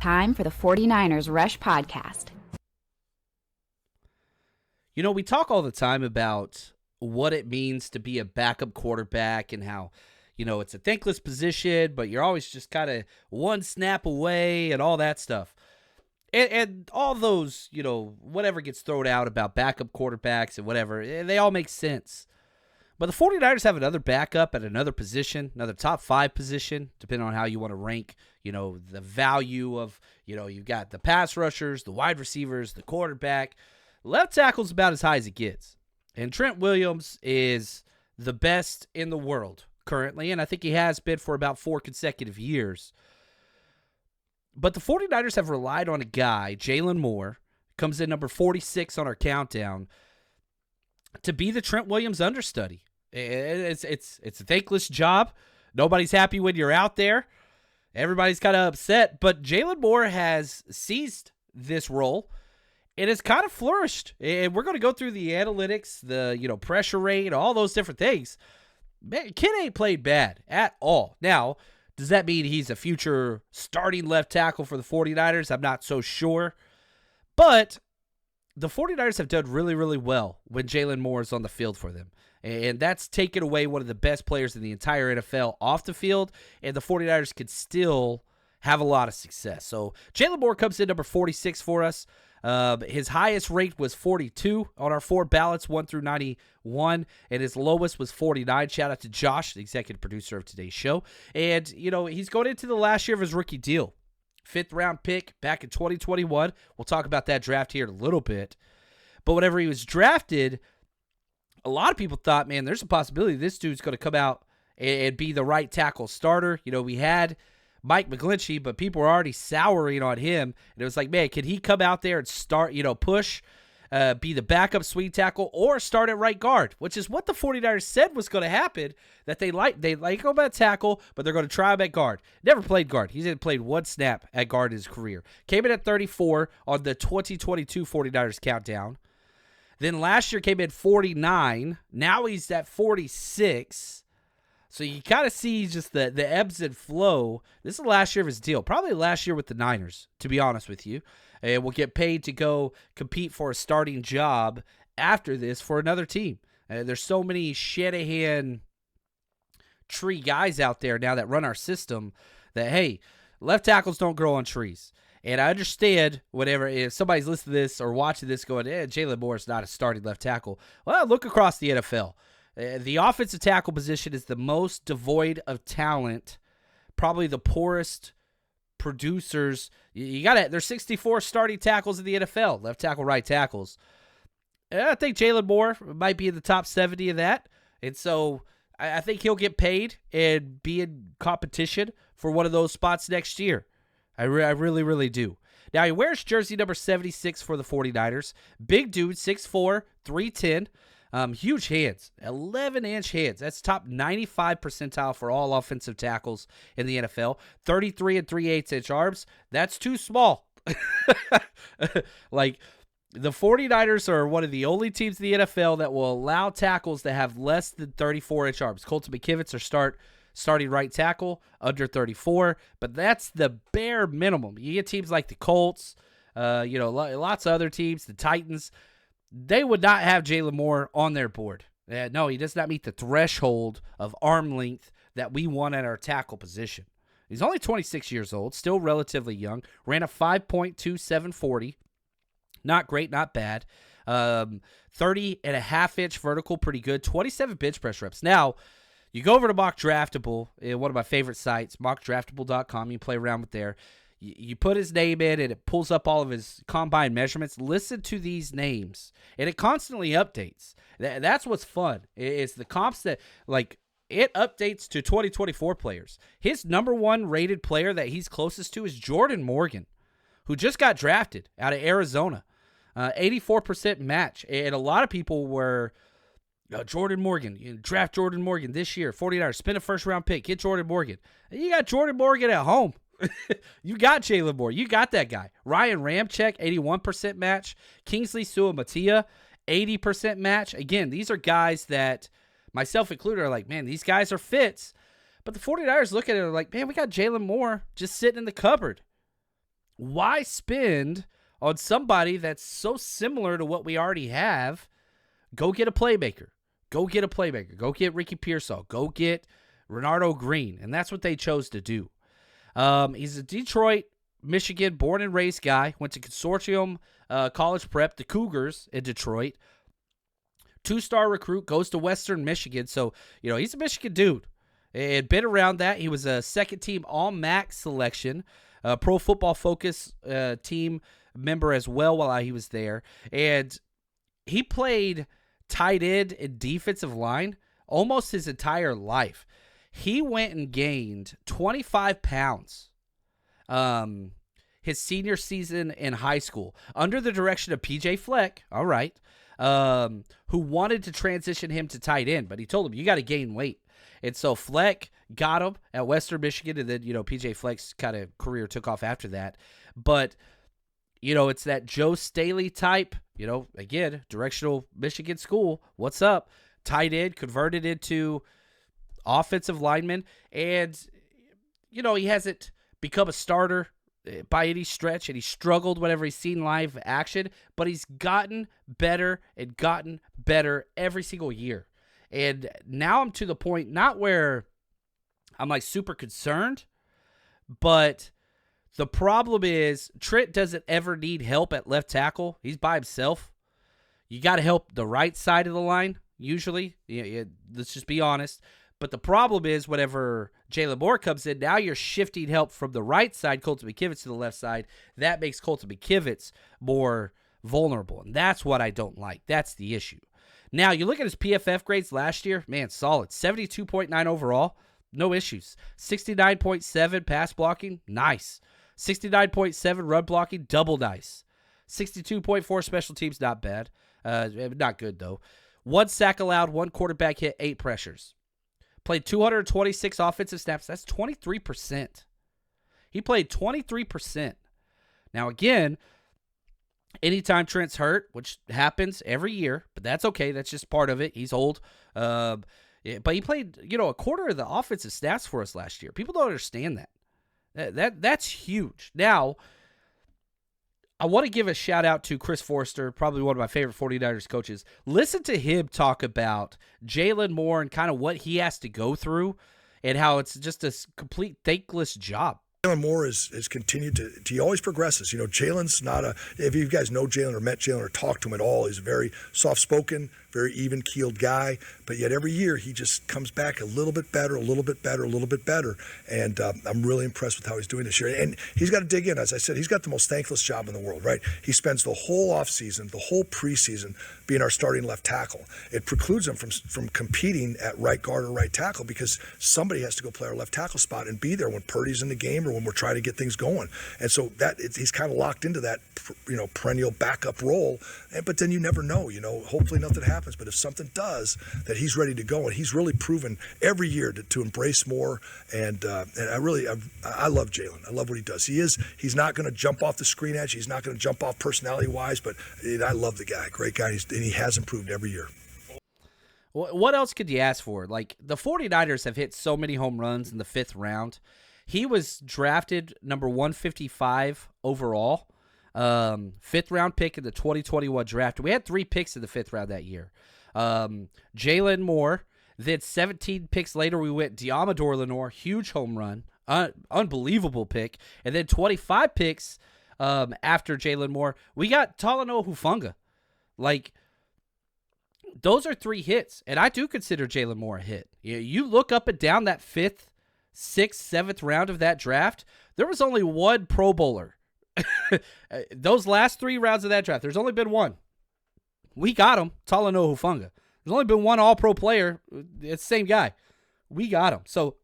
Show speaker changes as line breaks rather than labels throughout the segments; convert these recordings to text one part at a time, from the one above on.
Time for the 49ers Rush Podcast.
You know, we talk all the time about what it means to be a backup quarterback and how, you know, it's a thankless position, but you're always just kind of one snap away and all that stuff. And all those, you know, whatever gets thrown out about backup quarterbacks and whatever, they all make sense. But the 49ers have another backup at another position, another top 5 position, depending on how you want to rank, you know, the value of, you know, you've got the pass rushers, the wide receivers, the quarterback. Left tackle's about as high as it gets. And Trent Williams is the best in the world currently, and I think he has been for about 4 consecutive years. But the 49ers have relied on a guy, Jaylon Moore, comes in number 46 on our countdown, to be the Trent Williams understudy. It's a thankless job. Nobody's happy when you're out there. Everybody's kind of upset. But Jaylon Moore has seized this role. It has kind of flourished. And we're going to go through the analytics, the pressure rate, all those different things. Man, kid ain't played bad at all. Now, does that mean he's a future starting left tackle for the 49ers? I'm not so sure. But the 49ers have done really, really well when Jaylon Moore is on the field for them. And that's taken away one of the best players in the entire NFL off the field, and the 49ers could still have a lot of success. So Jaylon Moore comes in number 46 for us. His highest rate was 42 on our 4 ballots, 1 through 91, and his lowest was 49. Shout out to Josh, the executive producer of today's show. And, you know, he's going into the last year of his rookie deal. 5th-round pick back in 2021. We'll talk about that draft here in a little bit. But whenever he was drafted, a lot of people thought, man, there's a possibility this dude's going to come out and be the right tackle starter. You know, we had Mike McGlinchey, but people were already souring on him. And it was like, man, can he come out there and start, push, be the backup swing tackle, or start at right guard, which is what the 49ers said was going to happen, that they like him at tackle, but they're going to try him at guard. Never played guard. He's played 1 snap at guard in his career. Came in at 34 on the 2022 49ers countdown. Then last year came in 49. Now he's at 46. So you kind of see just the ebbs and flow. This is the last year of his deal. Probably last year with the Niners, to be honest with you. And will get paid to go compete for a starting job after this for another team. There's so many Shanahan tree guys out there now that run our system that, hey, left tackles don't grow on trees. And I understand if somebody's listening to this or watching this going, Jaylon Moore is not a starting left tackle. Well, look across the NFL. The offensive tackle position is the most devoid of talent, probably the poorest producers. There's 64 starting tackles in the NFL, left tackle, right tackles. And I think Jaylon Moore might be in the top 70 of that. And so I think he'll get paid and be in competition for one of those spots next year. I really, really do. Now, he wears jersey number 76 for the 49ers. Big dude, 6'4", 310. Huge hands, 11-inch hands. That's top 95 percentile for all offensive tackles in the NFL. 33 and 3/8-inch arms. That's too small. Like, the 49ers are one of the only teams in the NFL that will allow tackles that have less than 34-inch arms. Colton McKivitz are starting right tackle, under 34, but that's the bare minimum. You get teams like the Colts, lots of other teams, the Titans. They would not have Jaylon Moore on their board. No, he does not meet the threshold of arm length that we want at our tackle position. He's only 26 years old, still relatively young. Ran a 5.2740. Not great, not bad. 30.5-inch vertical, pretty good. 27 bench press reps. Now, you go over to Mock Draftable, one of my favorite sites, mockdraftable.com. You play around with there. You put his name in, and it pulls up all of his combine measurements. Listen to these names, and it constantly updates. That's what's fun. It's the comps that, like, it updates to 2024 players. His number 1 rated player that he's closest to is Jordan Morgan, who just got drafted out of Arizona. 84% match, and a lot of people were Jordan Morgan, draft Jordan Morgan this year, 49ers, spend a first-round pick, get Jordan Morgan. And you got Jordan Morgan at home. You got Jaylon Moore. You got that guy. Ryan Ramczyk, 81% match. Kingsley Suamataia, 80% match. Again, these are guys that, myself included, are like, man, these guys are fits. But the 49ers look at it and are like, man, we got Jaylon Moore just sitting in the cupboard. why spend on somebody that's so similar to what we already have? Go get a playmaker. Go get a playmaker. Go get Ricky Pearsall. Go get Renardo Green. And that's what they chose to do. He's a Detroit, Michigan, born and raised guy. Went to Consortium College Prep, the Cougars in Detroit. 2-star recruit, goes to Western Michigan. So, he's a Michigan dude. And been around that. He was a second-team All-MAC selection, Pro Football Focus team member as well while he was there. And he played tight end and defensive line almost his entire life. He went and gained 25 pounds his senior season in high school under the direction of PJ Fleck, all right, who wanted to transition him to tight end, but he told him, you got to gain weight. And so Fleck got him at Western Michigan, and then, PJ Fleck's kind of career took off after that. But, it's that Joe Staley type, again, directional Michigan school. What's up? Tight end, converted into offensive lineman. And, he hasn't become a starter by any stretch, and he struggled whenever he's seen live action, but he's gotten better and gotten better every single year. And now I'm to the point, not where I'm like super concerned, but the problem is Trent doesn't ever need help at left tackle. He's by himself. You got to help the right side of the line, usually. Let's just be honest. But the problem is whenever Jaylon Moore comes in, now you're shifting help from the right side, Colton McKivitz, to the left side. That makes Colton McKivitz more vulnerable, and that's what I don't like. That's the issue. Now, you look at his PFF grades last year, man, solid. 72.9 overall, no issues. 69.7 pass blocking, nice. 69.7 run blocking, double nice. 62.4 special teams, not bad. Not good, though. 1 sack allowed, 1 quarterback hit, 8 pressures. Played 226 offensive snaps. That's 23%. He played 23%. Now, again, anytime Trent's hurt, which happens every year, but that's okay. That's just part of it. He's old. But he played, a quarter of the offensive snaps for us last year. People don't understand that. That's huge. Now, I want to give a shout out to Chris Forster, probably one of my favorite 49ers coaches. Listen to him talk about Jaylon Moore and kind of what he has to go through and how it's just a complete thankless job.
Jaylon Moore has continued to he always progresses. Jaylon's not if you guys know Jaylon or met Jaylon or talked to him at all, he's a very soft-spoken, very even-keeled guy, but yet every year he just comes back a little bit better, a little bit better, a little bit better, and I'm really impressed with how he's doing this year. And he's got to dig in. As I said, he's got the most thankless job in the world, right? He spends the whole offseason, the whole preseason being our starting left tackle. It precludes him from competing at right guard or right tackle because somebody has to go play our left tackle spot and be there when Purdy's in the game or when we're trying to get things going. And so he's kind of locked into that, perennial backup role. But then you never know, hopefully nothing happens. But if something does, that he's ready to go, and he's really proven every year to embrace more. And I love Jaylon. I love what he does. He's not going to jump off the screen edge. He's not going to jump off personality wise. But I love the guy. Great guy. And he has improved every year.
What else could you ask for? Like, the 49ers have hit so many home runs in the 5th round. He was drafted number 155 overall. 5th round pick in the 2021 draft. We had 3 picks in the 5th round that year. Jaylon Moore. Then 17 picks later, we went Diamador Lenore, huge home run, unbelievable pick. And then 25 picks after Jaylon Moore, we got Talanoa Hufanga. Like, those are 3 hits, and I do consider Jaylon Moore a hit. You look up and down that 5th, 6th, 7th round of that draft, there was only 1 Pro Bowler. Those last 3 rounds of that draft, there's only been 1. We got him, Talanoa Hufanga. There's only been 1 All-Pro player. It's the same guy. We got him. So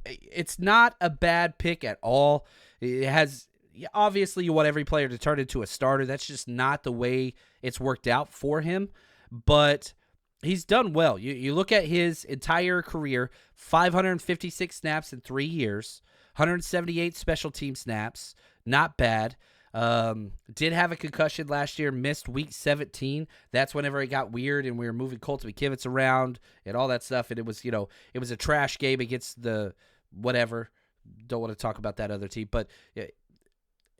it's not a bad pick at all. It has, obviously, you want every player to turn into a starter. That's just not the way it's worked out for him. But he's done well. You look at his entire career, 556 snaps in 3 years, 178 special team snaps, not bad. Did have a concussion last year, missed week 17. That's whenever it got weird and we were moving Colton McKivitz around and all that stuff. And it was, it was a trash game against the whatever. Don't want to talk about that other team. But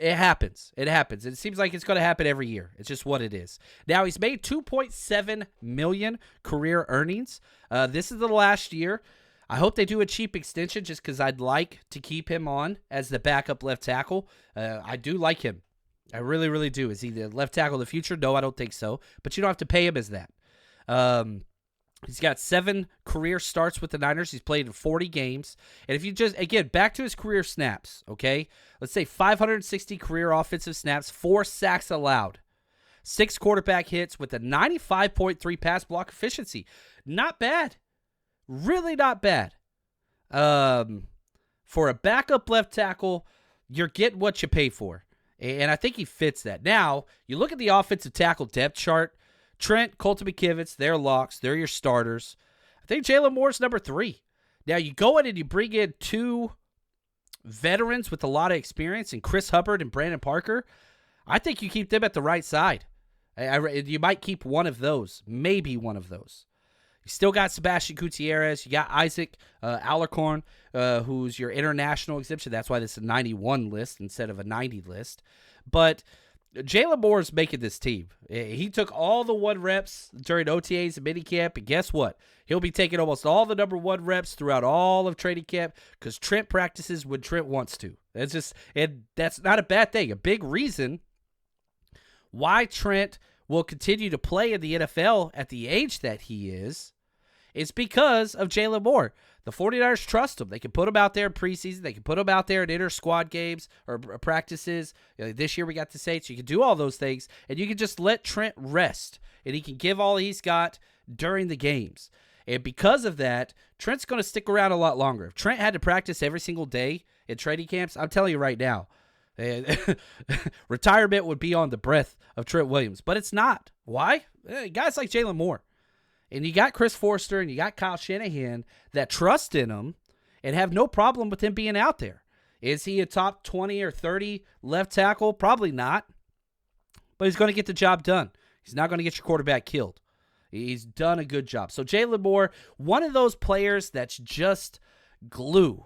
It happens. It happens. It seems like it's going to happen every year. It's just what it is. Now, he's made $2.7 million career earnings. This is the last year. I hope they do a cheap extension just because I'd like to keep him on as the backup left tackle. I do like him. I really, really do. Is he the left tackle of the future? No, I don't think so. But you don't have to pay him as that. He's got 7 career starts with the Niners. He's played in 40 games. And if you just, again, back to his career snaps, okay? Let's say 560 career offensive snaps, 4 sacks allowed, 6 quarterback hits with a 95.3 pass block efficiency. Not bad. Really not bad. For a backup left tackle, you're getting what you pay for. And I think he fits that. Now, you look at the offensive tackle depth chart. Trent, Colton McKivitz, they're locks. They're your starters. I think Jaylon Moore's number 3. Now, you go in and you bring in 2 veterans with a lot of experience, and Chris Hubbard and Brandon Parker. I think you keep them at the right side. You might keep one of those, maybe one of those. You still got Sebastian Gutierrez. You got Isaac Alarcon, who's your international exemption. That's why this is a 91 list instead of a 90 list. But Jaylon Moore is making this team. He took all the 1 reps during OTAs and minicamp, and guess what? He'll be taking almost all the number 1 reps throughout all of training camp because Trent practices when Trent wants to. That's not a bad thing. A big reason why Trent will continue to play in the NFL at the age that he is because of Jaylon Moore. The 49ers trust him. They can put him out there in preseason. They can put him out there in inter-squad games or practices. This year we got the Saints. You can do all those things, and you can just let Trent rest, and he can give all he's got during the games. And because of that, Trent's going to stick around a lot longer. If Trent had to practice every single day in training camps, I'm telling you right now, retirement would be on the breath of Trent Williams. But it's not. Why? Guys like Jaylon Moore. And you got Chris Forster and you got Kyle Shanahan that trust in him and have no problem with him being out there. Is he a top 20 or 30 left tackle? Probably not. But he's going to get the job done. He's not going to get your quarterback killed. He's done a good job. So Jaylon Moore, one of those players that's just glue,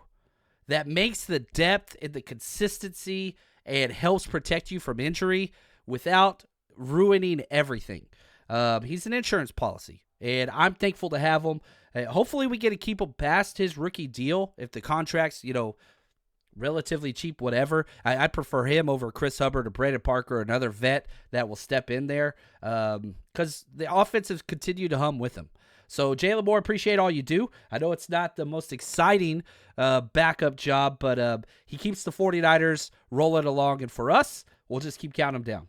that makes the depth and the consistency and helps protect you from injury without ruining everything. He's an insurance policy, and I'm thankful to have him. Hopefully we get to keep him past his rookie deal if the contract's, relatively cheap, whatever. I prefer him over Chris Hubbard or Brandon Parker or another vet that will step in there because the offenses continue to hum with him. So, Jaylon Moore, appreciate all you do. I know it's not the most exciting backup job, but he keeps the 49ers rolling along. And for us, we'll just keep counting them down.